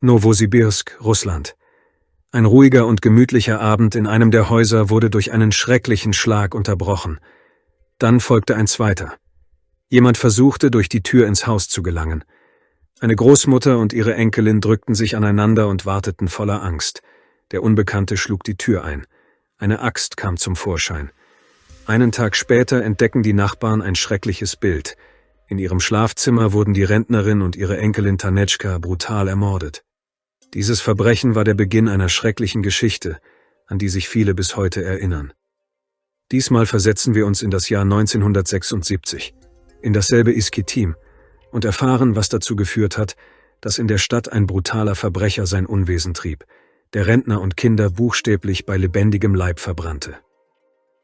Nowosibirsk, Russland. Ein ruhiger und gemütlicher Abend in einem der Häuser wurde durch einen schrecklichen Schlag unterbrochen. Dann folgte ein zweiter. Jemand versuchte, durch die Tür ins Haus zu gelangen. Eine Großmutter und ihre Enkelin drückten sich aneinander und warteten voller Angst. Der Unbekannte schlug die Tür ein. Eine Axt kam zum Vorschein. Einen Tag später entdecken die Nachbarn ein schreckliches Bild. In ihrem Schlafzimmer wurden die Rentnerin und ihre Enkelin Tanetschka brutal ermordet. Dieses Verbrechen war der Beginn einer schrecklichen Geschichte, an die sich viele bis heute erinnern. Diesmal versetzen wir uns in das Jahr 1976, in dasselbe Iskitim, und erfahren, was dazu geführt hat, dass in der Stadt ein brutaler Verbrecher sein Unwesen trieb, der Rentner und Kinder buchstäblich bei lebendigem Leib verbrannte.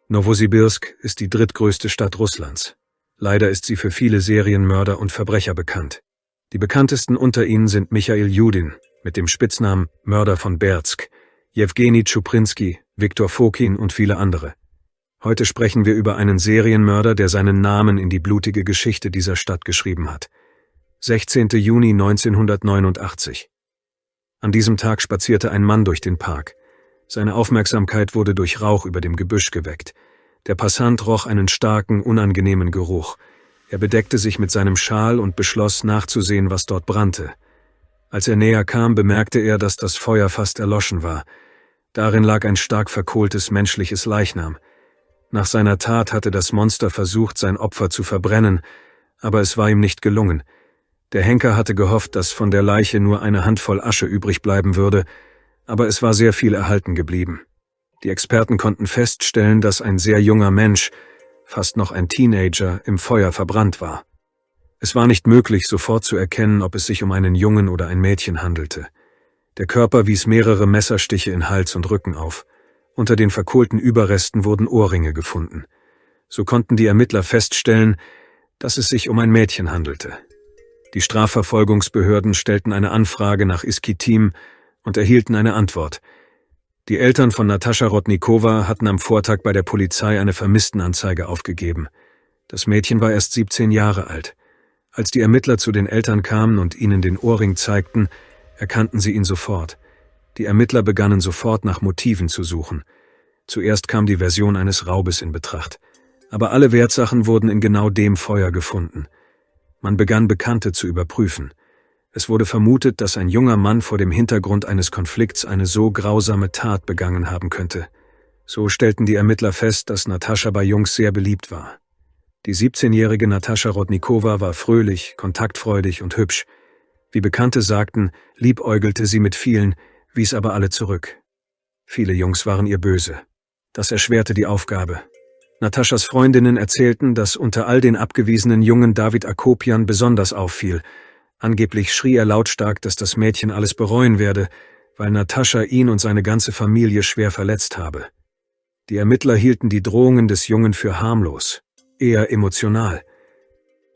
Nowosibirsk ist die drittgrößte Stadt Russlands. Leider ist sie für viele Serienmörder und Verbrecher bekannt. Die bekanntesten unter ihnen sind Michail Judin mit dem Spitznamen Mörder von Berdsk, Jewgeni Tschuprinsky, Viktor Fokin und viele andere. Heute sprechen wir über einen Serienmörder, der seinen Namen in die blutige Geschichte dieser Stadt geschrieben hat. 16. Juni 1989. An diesem Tag spazierte ein Mann durch den Park. Seine Aufmerksamkeit wurde durch Rauch über dem Gebüsch geweckt. Der Passant roch einen starken, unangenehmen Geruch. Er bedeckte sich mit seinem Schal und beschloss, nachzusehen, was dort brannte. Als er näher kam, bemerkte er, dass das Feuer fast erloschen war. Darin lag ein stark verkohltes menschliches Leichnam. Nach seiner Tat hatte das Monster versucht, sein Opfer zu verbrennen, aber es war ihm nicht gelungen. Der Henker hatte gehofft, dass von der Leiche nur eine Handvoll Asche übrig bleiben würde, aber es war sehr viel erhalten geblieben. Die Experten konnten feststellen, dass ein sehr junger Mensch, fast noch ein Teenager, im Feuer verbrannt war. Es war nicht möglich, sofort zu erkennen, ob es sich um einen Jungen oder ein Mädchen handelte. Der Körper wies mehrere Messerstiche in Hals und Rücken auf. Unter den verkohlten Überresten wurden Ohrringe gefunden. So konnten die Ermittler feststellen, dass es sich um ein Mädchen handelte. Die Strafverfolgungsbehörden stellten eine Anfrage nach Iskitim und erhielten eine Antwort. Die Eltern von Natascha Rodnikowa hatten am Vortag bei der Polizei eine Vermisstenanzeige aufgegeben. Das Mädchen war erst 17 Jahre alt. Als die Ermittler zu den Eltern kamen und ihnen den Ohrring zeigten, erkannten sie ihn sofort. Die Ermittler begannen sofort nach Motiven zu suchen. Zuerst kam die Version eines Raubes in Betracht. Aber alle Wertsachen wurden in genau dem Feuer gefunden. Man begann, Bekannte zu überprüfen. Es wurde vermutet, dass ein junger Mann vor dem Hintergrund eines Konflikts eine so grausame Tat begangen haben könnte. So stellten die Ermittler fest, dass Natascha bei Jungs sehr beliebt war. Die 17-jährige Natascha Rodnikowa war fröhlich, kontaktfreudig und hübsch. Wie Bekannte sagten, liebäugelte sie mit vielen, wies aber alle zurück. Viele Jungs waren ihr böse. Das erschwerte die Aufgabe. Nataschas Freundinnen erzählten, dass unter all den abgewiesenen Jungen David Akopian besonders auffiel. Angeblich schrie er lautstark, dass das Mädchen alles bereuen werde, weil Natascha ihn und seine ganze Familie schwer verletzt habe. Die Ermittler hielten die Drohungen des Jungen für harmlos, eher emotional.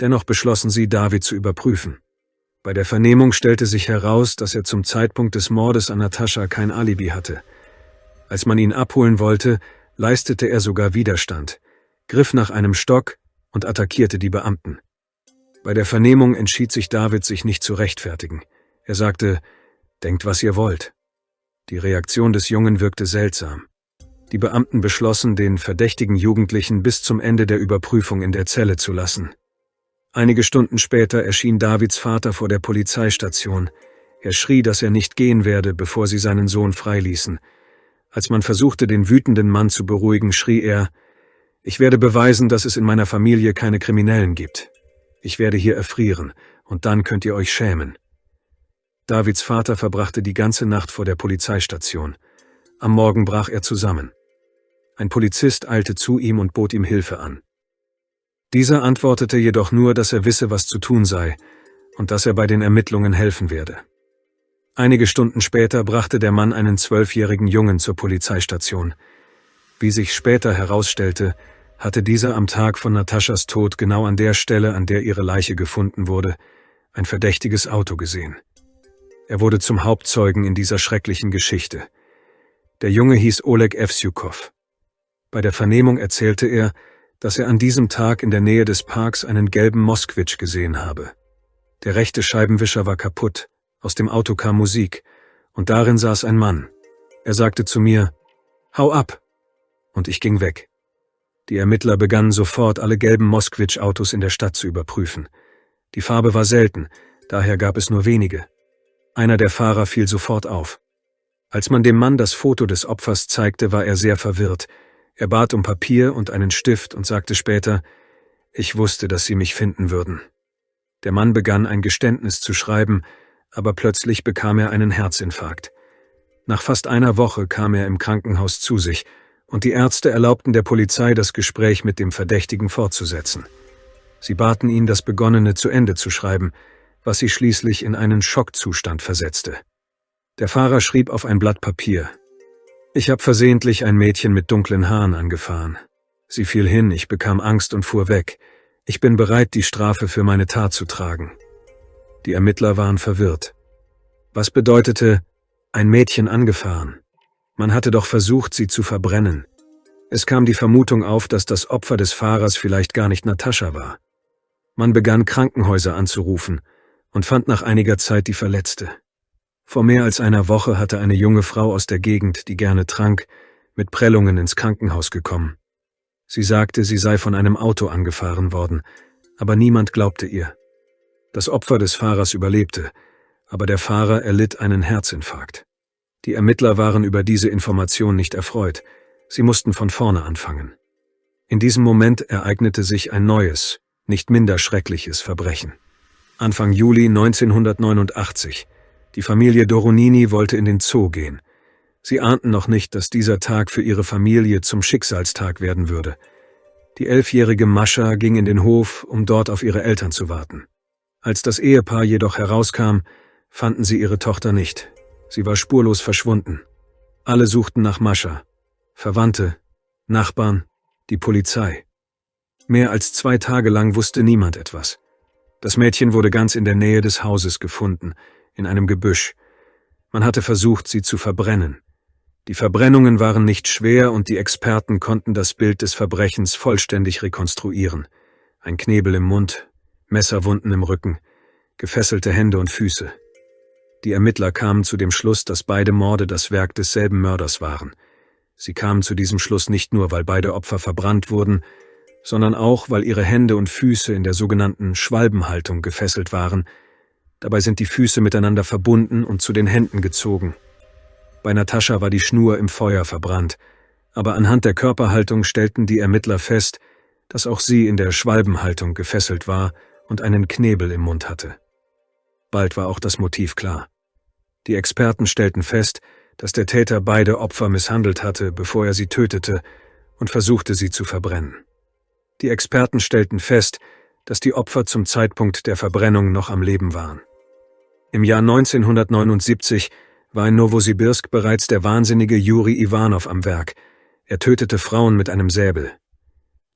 Dennoch beschlossen sie, David zu überprüfen. Bei der Vernehmung stellte sich heraus, dass er zum Zeitpunkt des Mordes an Natascha kein Alibi hatte. Als man ihn abholen wollte, leistete er sogar Widerstand, griff nach einem Stock und attackierte die Beamten. Bei der Vernehmung entschied sich David, sich nicht zu rechtfertigen. Er sagte, »Denkt, was ihr wollt.« Die Reaktion des Jungen wirkte seltsam. Die Beamten beschlossen, den verdächtigen Jugendlichen bis zum Ende der Überprüfung in der Zelle zu lassen. Einige Stunden später erschien Davids Vater vor der Polizeistation. Er schrie, dass er nicht gehen werde, bevor sie seinen Sohn freiließen. Als man versuchte, den wütenden Mann zu beruhigen, schrie er, »Ich werde beweisen, dass es in meiner Familie keine Kriminellen gibt. Ich werde hier erfrieren, und dann könnt ihr euch schämen.« Davids Vater verbrachte die ganze Nacht vor der Polizeistation. Am Morgen brach er zusammen. Ein Polizist eilte zu ihm und bot ihm Hilfe an. Dieser antwortete jedoch nur, dass er wisse, was zu tun sei, und dass er bei den Ermittlungen helfen werde. Einige Stunden später brachte der Mann einen 12-jährigen Jungen zur Polizeistation. Wie sich später herausstellte, hatte dieser am Tag von Nataschas Tod genau an der Stelle, an der ihre Leiche gefunden wurde, ein verdächtiges Auto gesehen. Er wurde zum Hauptzeugen in dieser schrecklichen Geschichte. Der Junge hieß Oleg Evsjukow. Bei der Vernehmung erzählte er, dass er an diesem Tag in der Nähe des Parks einen gelben Moskwitsch gesehen habe. Der rechte Scheibenwischer war kaputt Aus dem Auto kam Musik, und darin saß ein Mann. Er sagte zu mir, »Hau ab!« Und ich ging weg. Die Ermittler begannen sofort, alle gelben Moskwitsch-Autos in der Stadt zu überprüfen. Die Farbe war selten, daher gab es nur wenige. Einer der Fahrer fiel sofort auf. Als man dem Mann das Foto des Opfers zeigte, war er sehr verwirrt. Er bat um Papier und einen Stift und sagte später, »Ich wusste, dass Sie mich finden würden.« Der Mann begann ein Geständnis zu schreiben, aber plötzlich bekam er einen Herzinfarkt. Nach fast einer Woche kam er im Krankenhaus zu sich, und die Ärzte erlaubten der Polizei, das Gespräch mit dem Verdächtigen fortzusetzen. Sie baten ihn, das Begonnene zu Ende zu schreiben, was sie schließlich in einen Schockzustand versetzte. Der Fahrer schrieb auf ein Blatt Papier, »Ich habe versehentlich ein Mädchen mit dunklen Haaren angefahren. Sie fiel hin, ich bekam Angst und fuhr weg. Ich bin bereit, die Strafe für meine Tat zu tragen.« Die Ermittler waren verwirrt. Was bedeutete, ein Mädchen angefahren? Man hatte doch versucht, sie zu verbrennen. Es kam die Vermutung auf, dass das Opfer des Fahrers vielleicht gar nicht Natascha war. Man begann Krankenhäuser anzurufen und fand nach einiger Zeit die Verletzte. Vor mehr als einer Woche hatte eine junge Frau aus der Gegend, die gerne trank, mit Prellungen ins Krankenhaus gekommen. Sie sagte, sie sei von einem Auto angefahren worden, aber niemand glaubte ihr. Das Opfer des Fahrers überlebte, aber der Fahrer erlitt einen Herzinfarkt. Die Ermittler waren über diese Information nicht erfreut. Sie mussten von vorne anfangen. In diesem Moment ereignete sich ein neues, nicht minder schreckliches Verbrechen. Anfang Juli 1989. Die Familie Doronini wollte in den Zoo gehen. Sie ahnten noch nicht, dass dieser Tag für ihre Familie zum Schicksalstag werden würde. Die 11-jährige Mascha ging in den Hof, um dort auf ihre Eltern zu warten. Als das Ehepaar jedoch herauskam, fanden sie ihre Tochter nicht. Sie war spurlos verschwunden. Alle suchten nach Mascha. Verwandte, Nachbarn, die Polizei. Mehr als 2 Tage lang wusste niemand etwas. Das Mädchen wurde ganz in der Nähe des Hauses gefunden, in einem Gebüsch. Man hatte versucht, sie zu verbrennen. Die Verbrennungen waren nicht schwer und die Experten konnten das Bild des Verbrechens vollständig rekonstruieren. Ein Knebel im Mund, Messerwunden im Rücken, gefesselte Hände und Füße. Die Ermittler kamen zu dem Schluss, dass beide Morde das Werk desselben Mörders waren. Sie kamen zu diesem Schluss nicht nur, weil beide Opfer verbrannt wurden, sondern auch, weil ihre Hände und Füße in der sogenannten Schwalbenhaltung gefesselt waren. Dabei sind die Füße miteinander verbunden und zu den Händen gezogen. Bei Natascha war die Schnur im Feuer verbrannt, aber anhand der Körperhaltung stellten die Ermittler fest, dass auch sie in der Schwalbenhaltung gefesselt war und einen Knebel im Mund hatte. Bald war auch das Motiv klar. Die Experten stellten fest, dass der Täter beide Opfer misshandelt hatte, bevor er sie tötete und versuchte, sie zu verbrennen. Die Experten stellten fest, dass die Opfer zum Zeitpunkt der Verbrennung noch am Leben waren. Im Jahr 1979 war in Nowosibirsk bereits der wahnsinnige Juri Iwanow am Werk. Er tötete Frauen mit einem Säbel.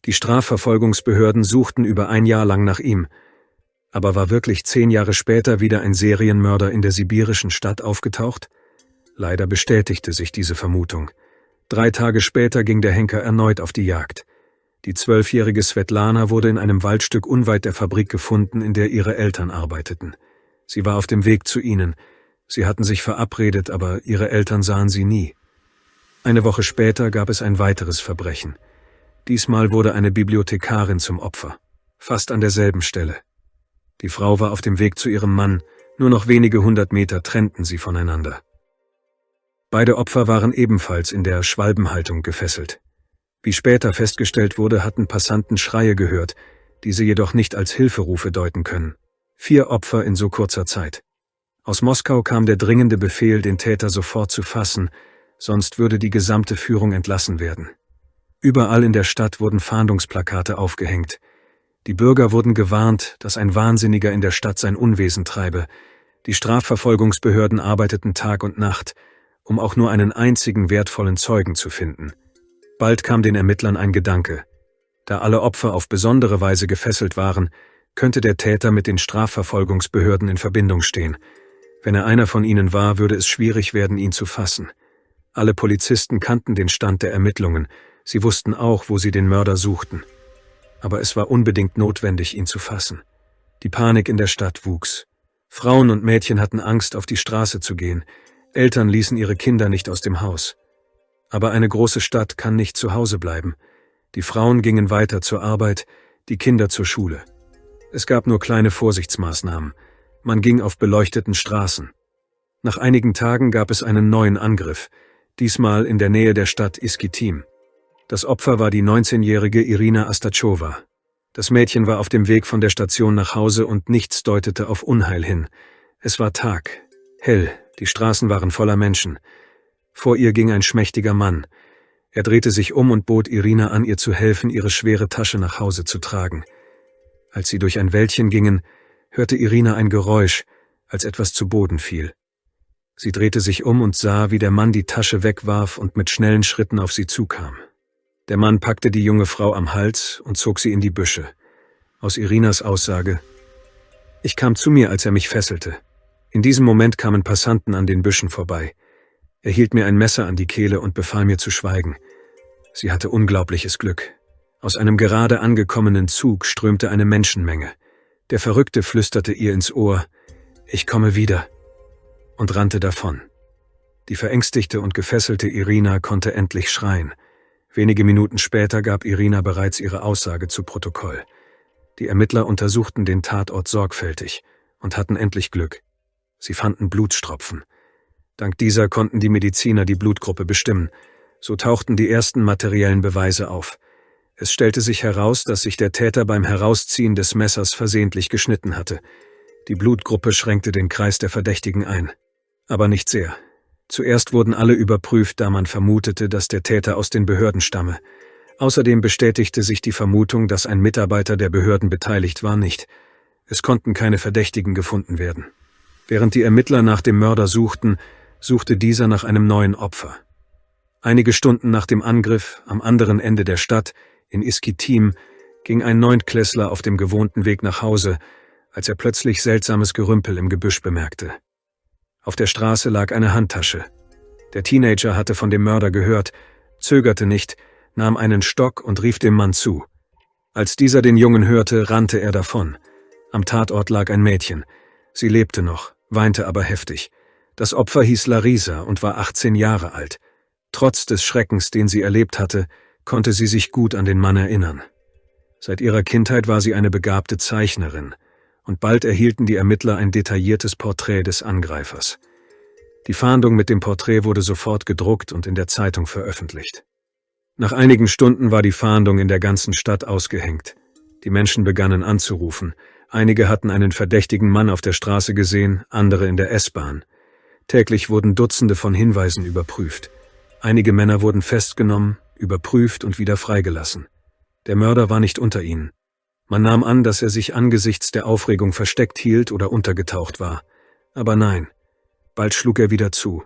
Die Strafverfolgungsbehörden suchten über 1 Jahr lang nach ihm. Aber war wirklich 10 Jahre später wieder ein Serienmörder in der sibirischen Stadt aufgetaucht? Leider bestätigte sich diese Vermutung. 3 Tage später ging der Henker erneut auf die Jagd. Die 12-jährige Svetlana wurde in einem Waldstück unweit der Fabrik gefunden, in der ihre Eltern arbeiteten. Sie war auf dem Weg zu ihnen. Sie hatten sich verabredet, aber ihre Eltern sahen sie nie. Eine Woche später gab es ein weiteres Verbrechen. Diesmal wurde eine Bibliothekarin zum Opfer. Fast an derselben Stelle. Die Frau war auf dem Weg zu ihrem Mann, nur noch wenige 100 Meter trennten sie voneinander. Beide Opfer waren ebenfalls in der Schwalbenhaltung gefesselt. Wie später festgestellt wurde, hatten Passanten Schreie gehört, diese jedoch nicht als Hilferufe deuten können. 4 Opfer in so kurzer Zeit. Aus Moskau kam der dringende Befehl, den Täter sofort zu fassen, sonst würde die gesamte Führung entlassen werden. Überall in der Stadt wurden Fahndungsplakate aufgehängt. Die Bürger wurden gewarnt, dass ein Wahnsinniger in der Stadt sein Unwesen treibe. Die Strafverfolgungsbehörden arbeiteten Tag und Nacht, um auch nur einen einzigen wertvollen Zeugen zu finden. Bald kam den Ermittlern ein Gedanke. Da alle Opfer auf besondere Weise gefesselt waren, könnte der Täter mit den Strafverfolgungsbehörden in Verbindung stehen. Wenn er einer von ihnen war, würde es schwierig werden, ihn zu fassen. Alle Polizisten kannten den Stand der Ermittlungen. Sie wussten auch, wo sie den Mörder suchten. Aber es war unbedingt notwendig, ihn zu fassen. Die Panik in der Stadt wuchs. Frauen und Mädchen hatten Angst, auf die Straße zu gehen. Eltern ließen ihre Kinder nicht aus dem Haus. Aber eine große Stadt kann nicht zu Hause bleiben. Die Frauen gingen weiter zur Arbeit, die Kinder zur Schule. Es gab nur kleine Vorsichtsmaßnahmen. Man ging auf beleuchteten Straßen. Nach einigen Tagen gab es einen neuen Angriff, diesmal in der Nähe der Stadt Iskitim. Das Opfer war die 19-jährige Irina Astachova. Das Mädchen war auf dem Weg von der Station nach Hause und nichts deutete auf Unheil hin. Es war Tag, hell, die Straßen waren voller Menschen. Vor ihr ging ein schmächtiger Mann. Er drehte sich um und bot Irina an, ihr zu helfen, ihre schwere Tasche nach Hause zu tragen. Als sie durch ein Wäldchen gingen, hörte Irina ein Geräusch, als etwas zu Boden fiel. Sie drehte sich um und sah, wie der Mann die Tasche wegwarf und mit schnellen Schritten auf sie zukam. Der Mann packte die junge Frau am Hals und zog sie in die Büsche. Aus Irinas Aussage: Ich kam zu mir, als er mich fesselte. In diesem Moment kamen Passanten an den Büschen vorbei. Er hielt mir ein Messer an die Kehle und befahl mir zu schweigen. Sie hatte unglaubliches Glück. Aus einem gerade angekommenen Zug strömte eine Menschenmenge. Der Verrückte flüsterte ihr ins Ohr: Ich komme wieder, und rannte davon. Die verängstigte und gefesselte Irina konnte endlich schreien. Wenige Minuten später gab Irina bereits ihre Aussage zu Protokoll. Die Ermittler untersuchten den Tatort sorgfältig und hatten endlich Glück. Sie fanden Blutstropfen. Dank dieser konnten die Mediziner die Blutgruppe bestimmen. So tauchten die ersten materiellen Beweise auf. Es stellte sich heraus, dass sich der Täter beim Herausziehen des Messers versehentlich geschnitten hatte. Die Blutgruppe schränkte den Kreis der Verdächtigen ein. Aber nicht sehr. Zuerst wurden alle überprüft, da man vermutete, dass der Täter aus den Behörden stamme. Außerdem bestätigte sich die Vermutung, dass ein Mitarbeiter der Behörden beteiligt war, nicht. Es konnten keine Verdächtigen gefunden werden. Während die Ermittler nach dem Mörder suchten, suchte dieser nach einem neuen Opfer. Einige Stunden nach dem Angriff am anderen Ende der Stadt, in Iskitim, ging ein Neuntklässler auf dem gewohnten Weg nach Hause, als er plötzlich seltsames Gerümpel im Gebüsch bemerkte. Auf der Straße lag eine Handtasche. Der Teenager hatte von dem Mörder gehört, zögerte nicht, nahm einen Stock und rief dem Mann zu. Als dieser den Jungen hörte, rannte er davon. Am Tatort lag ein Mädchen. Sie lebte noch, weinte aber heftig. Das Opfer hieß Larisa und war 18 Jahre alt. Trotz des Schreckens, den sie erlebt hatte, konnte sie sich gut an den Mann erinnern. Seit ihrer Kindheit war sie eine begabte Zeichnerin, und bald erhielten die Ermittler ein detailliertes Porträt des Angreifers. Die Fahndung mit dem Porträt wurde sofort gedruckt und in der Zeitung veröffentlicht. Nach einigen Stunden war die Fahndung in der ganzen Stadt ausgehängt. Die Menschen begannen anzurufen. Einige hatten einen verdächtigen Mann auf der Straße gesehen, andere in der S-Bahn. Täglich wurden Dutzende von Hinweisen überprüft. Einige Männer wurden festgenommen, überprüft und wieder freigelassen. Der Mörder war nicht unter ihnen. Man nahm an, dass er sich angesichts der Aufregung versteckt hielt oder untergetaucht war. Aber nein, bald schlug er wieder zu.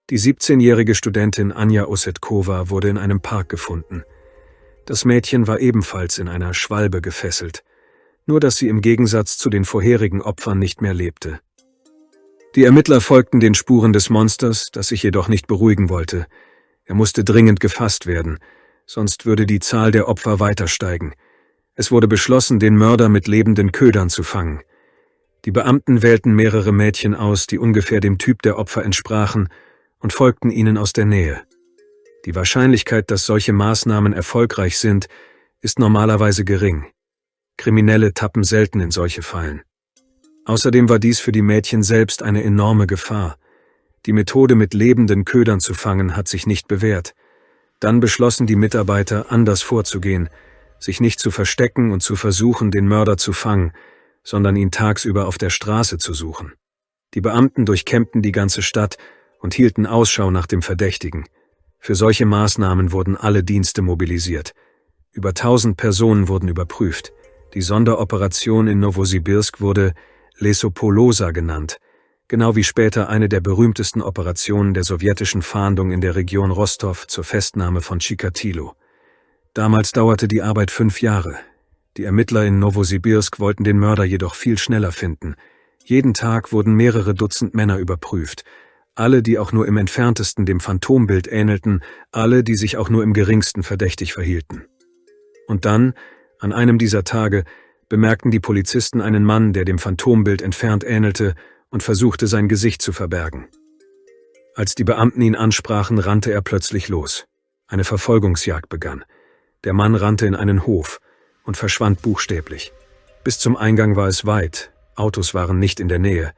Die 17-jährige Studentin Anja Osetkova wurde in einem Park gefunden. Das Mädchen war ebenfalls in einer Schwalbe gefesselt, nur dass sie im Gegensatz zu den vorherigen Opfern nicht mehr lebte. Die Ermittler folgten den Spuren des Monsters, das sich jedoch nicht beruhigen wollte. Er musste dringend gefasst werden, sonst würde die Zahl der Opfer weiter steigen. Es wurde beschlossen, den Mörder mit lebenden Ködern zu fangen. Die Beamten wählten mehrere Mädchen aus, die ungefähr dem Typ der Opfer entsprachen, und folgten ihnen aus der Nähe. Die Wahrscheinlichkeit, dass solche Maßnahmen erfolgreich sind, ist normalerweise gering. Kriminelle tappen selten in solche Fallen. Außerdem war dies für die Mädchen selbst eine enorme Gefahr. Die Methode, mit lebenden Ködern zu fangen, hat sich nicht bewährt. Dann beschlossen die Mitarbeiter, anders vorzugehen, sich nicht zu verstecken und zu versuchen, den Mörder zu fangen, sondern ihn tagsüber auf der Straße zu suchen. Die Beamten durchkämmten die ganze Stadt und hielten Ausschau nach dem Verdächtigen. Für solche Maßnahmen wurden alle Dienste mobilisiert. Über 1000 Personen wurden überprüft. Die Sonderoperation in Nowosibirsk wurde Lesopolosa genannt, genau wie später eine der berühmtesten Operationen der sowjetischen Fahndung in der Region Rostov zur Festnahme von Chikatilo. Damals dauerte die Arbeit 5 Jahre. Die Ermittler in Nowosibirsk wollten den Mörder jedoch viel schneller finden. Jeden Tag wurden mehrere Dutzend Männer überprüft. Alle, die auch nur im entferntesten dem Phantombild ähnelten, alle, die sich auch nur im geringsten verdächtig verhielten. Und dann, an einem dieser Tage, bemerkten die Polizisten einen Mann, der dem Phantombild entfernt ähnelte und versuchte, sein Gesicht zu verbergen. Als die Beamten ihn ansprachen, rannte er plötzlich los. Eine Verfolgungsjagd begann. Der Mann rannte in einen Hof und verschwand buchstäblich. Bis zum Eingang war es weit, Autos waren nicht in der Nähe,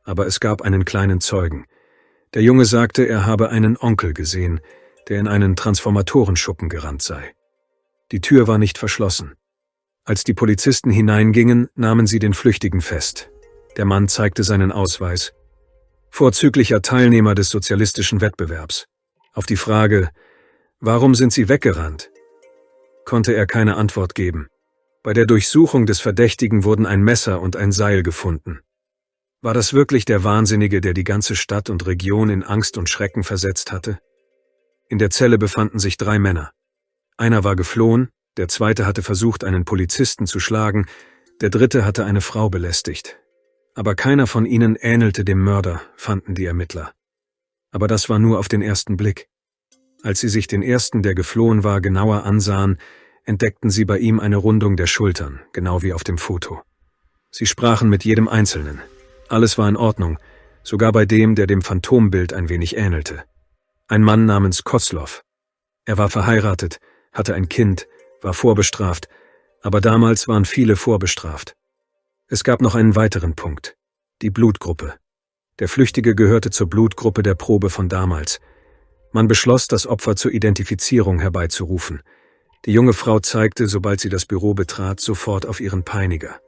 aber es gab einen kleinen Zeugen. Der Junge sagte, er habe einen Onkel gesehen, der in einen Transformatorenschuppen gerannt sei. Die Tür war nicht verschlossen. Als die Polizisten hineingingen, nahmen sie den Flüchtigen fest. Der Mann zeigte seinen Ausweis. Vorzüglicher Teilnehmer des sozialistischen Wettbewerbs. Auf die Frage, warum sind Sie weggerannt, konnte er keine Antwort geben. Bei der Durchsuchung des Verdächtigen wurden ein Messer und ein Seil gefunden. War das wirklich der Wahnsinnige, der die ganze Stadt und Region in Angst und Schrecken versetzt hatte? In der Zelle befanden sich 3 Männer. Einer war geflohen, der zweite hatte versucht, einen Polizisten zu schlagen, der dritte hatte eine Frau belästigt. Aber keiner von ihnen ähnelte dem Mörder, fanden die Ermittler. Aber das war nur auf den ersten Blick. Als sie sich den ersten, der geflohen war, genauer ansahen, entdeckten sie bei ihm eine Rundung der Schultern, genau wie auf dem Foto. Sie sprachen mit jedem Einzelnen. Alles war in Ordnung, sogar bei dem, der dem Phantombild ein wenig ähnelte. Ein Mann namens Kozlov. Er war verheiratet, hatte ein Kind, war vorbestraft, aber damals waren viele vorbestraft. Es gab noch einen weiteren Punkt. Die Blutgruppe. Der Flüchtige gehörte zur Blutgruppe der Probe von damals. Man beschloss, das Opfer zur Identifizierung herbeizurufen. Die junge Frau zeigte, sobald sie das Büro betrat, sofort auf ihren Peiniger.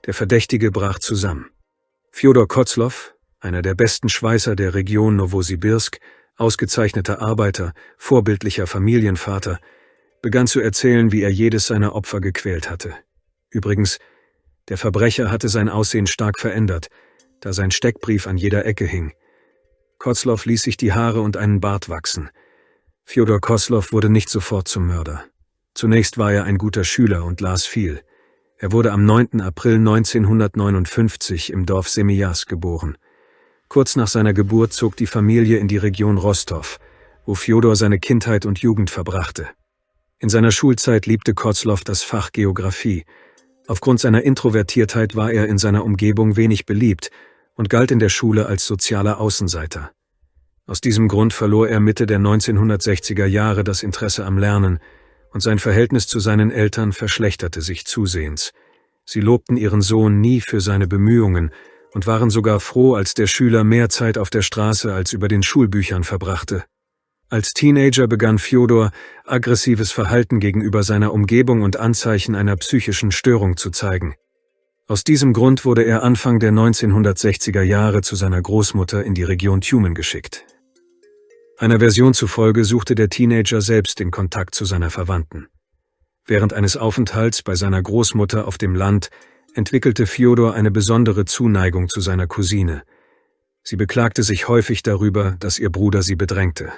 Der Verdächtige brach zusammen. Fjodor Kozlov, einer der besten Schweißer der Region Nowosibirsk, ausgezeichneter Arbeiter, vorbildlicher Familienvater, begann zu erzählen, wie er jedes seiner Opfer gequält hatte. Übrigens, der Verbrecher hatte sein Aussehen stark verändert, da sein Steckbrief an jeder Ecke hing. Kozlov ließ sich die Haare und einen Bart wachsen. Fjodor Kozlov wurde nicht sofort zum Mörder. Zunächst war er ein guter Schüler und las viel. Er wurde am 9. April 1959 im Dorf Semijas geboren. Kurz nach seiner Geburt zog die Familie in die Region Rostow, wo Fjodor seine Kindheit und Jugend verbrachte. In seiner Schulzeit liebte Kozlov das Fach Geographie. Aufgrund seiner Introvertiertheit war er in seiner Umgebung wenig beliebt und galt in der Schule als sozialer Außenseiter. Aus diesem Grund verlor er Mitte der 1960er Jahre das Interesse am Lernen und sein Verhältnis zu seinen Eltern verschlechterte sich zusehends. Sie lobten ihren Sohn nie für seine Bemühungen und waren sogar froh, als der Schüler mehr Zeit auf der Straße als über den Schulbüchern verbrachte. Als Teenager begann Fjodor, aggressives Verhalten gegenüber seiner Umgebung und Anzeichen einer psychischen Störung zu zeigen. Aus diesem Grund wurde er Anfang der 1960er Jahre zu seiner Großmutter in die Region Tjumen geschickt. Einer Version zufolge suchte der Teenager selbst den Kontakt zu seiner Verwandten. Während eines Aufenthalts bei seiner Großmutter auf dem Land entwickelte Fjodor eine besondere Zuneigung zu seiner Cousine. Sie beklagte sich häufig darüber, dass ihr Bruder sie bedrängte.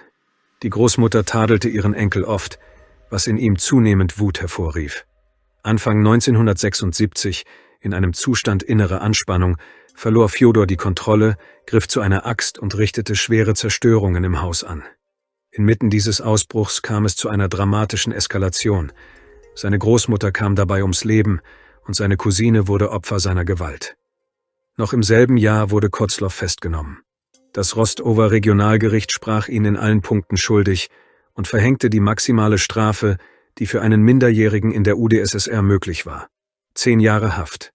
Die Großmutter tadelte ihren Enkel oft, was in ihm zunehmend Wut hervorrief. Anfang 1976, in einem Zustand innerer Anspannung, verlor Fjodor die Kontrolle, griff zu einer Axt und richtete schwere Zerstörungen im Haus an. Inmitten dieses Ausbruchs kam es zu einer dramatischen Eskalation. Seine Großmutter kam dabei ums Leben und seine Cousine wurde Opfer seiner Gewalt. Noch im selben Jahr wurde Kozlov festgenommen. Das Rostower Regionalgericht sprach ihn in allen Punkten schuldig und verhängte die maximale Strafe, die für einen Minderjährigen in der UdSSR möglich war: 10 Jahre Haft.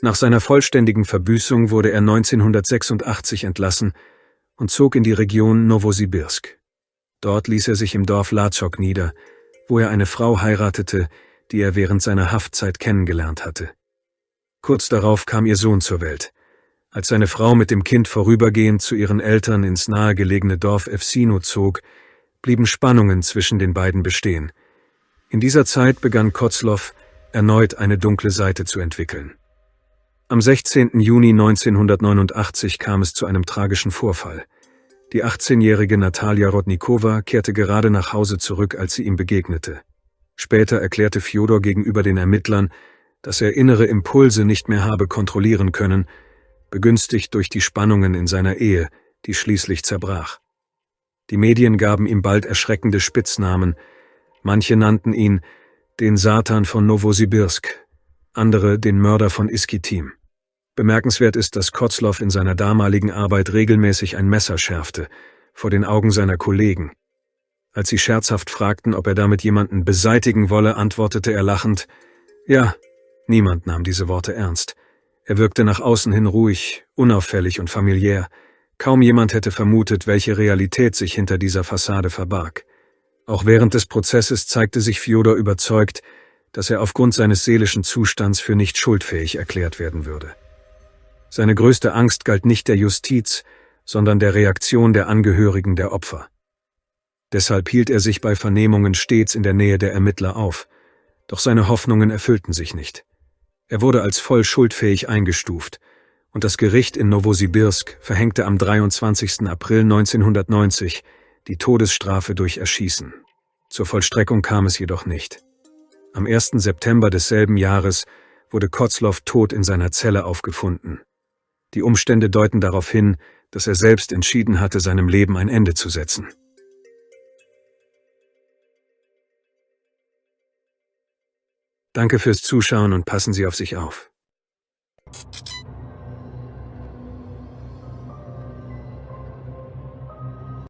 Nach seiner vollständigen Verbüßung wurde er 1986 entlassen und zog in die Region Nowosibirsk. Dort ließ er sich im Dorf Lazok nieder, wo er eine Frau heiratete, die er während seiner Haftzeit kennengelernt hatte. Kurz darauf kam ihr Sohn zur Welt. Als seine Frau mit dem Kind vorübergehend zu ihren Eltern ins nahegelegene Dorf Evsino zog, blieben Spannungen zwischen den beiden bestehen. In dieser Zeit begann Kozlov erneut eine dunkle Seite zu entwickeln. Am 16. Juni 1989 kam es zu einem tragischen Vorfall. Die 18-jährige Natalia Rodnikova kehrte gerade nach Hause zurück, als sie ihm begegnete. Später erklärte Fjodor gegenüber den Ermittlern, dass er innere Impulse nicht mehr habe kontrollieren können, begünstigt durch die Spannungen in seiner Ehe, die schließlich zerbrach. Die Medien gaben ihm bald erschreckende Spitznamen. Manche nannten ihn den Satan von Nowosibirsk, andere den Mörder von Iskitim. Bemerkenswert ist, dass Kozlov in seiner damaligen Arbeit regelmäßig ein Messer schärfte, vor den Augen seiner Kollegen. Als sie scherzhaft fragten, ob er damit jemanden beseitigen wolle, antwortete er lachend: Ja, niemand nahm diese Worte ernst. Er wirkte nach außen hin ruhig, unauffällig und familiär. Kaum jemand hätte vermutet, welche Realität sich hinter dieser Fassade verbarg. Auch während des Prozesses zeigte sich Fjodor überzeugt, dass er aufgrund seines seelischen Zustands für nicht schuldfähig erklärt werden würde. Seine größte Angst galt nicht der Justiz, sondern der Reaktion der Angehörigen der Opfer. Deshalb hielt er sich bei Vernehmungen stets in der Nähe der Ermittler auf, doch seine Hoffnungen erfüllten sich nicht. Er wurde als voll schuldfähig eingestuft und das Gericht in Nowosibirsk verhängte am 23. April 1990 die Todesstrafe durch Erschießen. Zur Vollstreckung kam es jedoch nicht. Am 1. September desselben Jahres wurde Kozlov tot in seiner Zelle aufgefunden. Die Umstände deuten darauf hin, dass er selbst entschieden hatte, seinem Leben ein Ende zu setzen. Danke fürs Zuschauen und passen Sie auf sich auf.